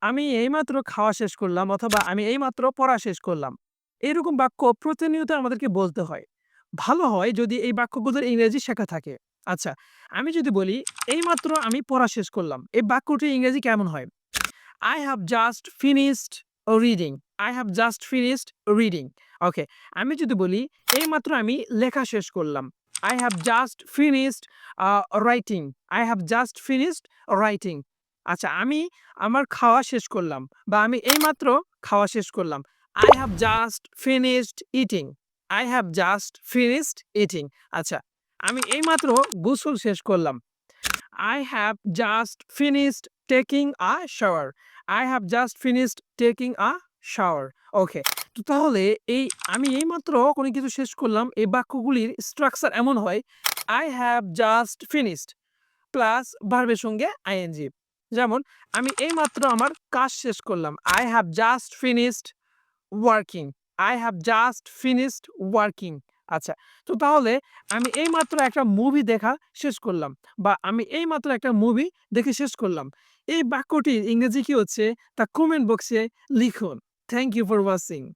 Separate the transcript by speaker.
Speaker 1: আমি এইমাত্র খাওয়া শেষ করলাম অথবা আমি এইমাত্র পড়া শেষ করলাম। এরকম বাক্য প্রতিনিয়ত আমাদেরকে বলতে হয়। ভালো হয় যদি এই বাক্যগুলোর ইংরেজি শেখা থাকে। আচ্ছা, আমি যদি বলি, "এইমাত্র আমি পড়া শেষ করলাম।" এই বাক্যটির ইংরেজি কেমন হয়? I have just finished reading. I have just finished reading. ওকে। আমি যদি বলি, "এইমাত্র আমি লেখা শেষ করলাম।" I have just finished writing. I have just finished writing. আচ্ছা, আমি আমার খাওয়া শেষ করলাম বা আমি এইমাত্র খাওয়া শেষ করলাম। I have just finished eating. I have just finished eating. আচ্ছা, আমি এইমাত্র গোসল শেষ করলাম। I have just finished taking a shower. I have just finished taking a shower. ওকে। তো তাহলে এই আমি এইমাত্র কোনো কিছু শেষ করলাম, এই বাক্যগুলির স্ট্রাকচার এমন হয় I have just finished plus ভার্বের সঙ্গে আইএনজি। যেমন আমি এইমাত্র আমার কাজ শেষ করলাম। I have just finished working. I have just finished working. আচ্ছা। তো তাহলে আমি এইমাত্র একটা মুভি দেখা শেষ করলাম বা আমি এইমাত্র একটা মুভি দেখে শেষ করলাম। এই বাক্যটির ইংরেজি কি হচ্ছে তা কমেন্ট বক্সে লিখুন। Thank you for watching.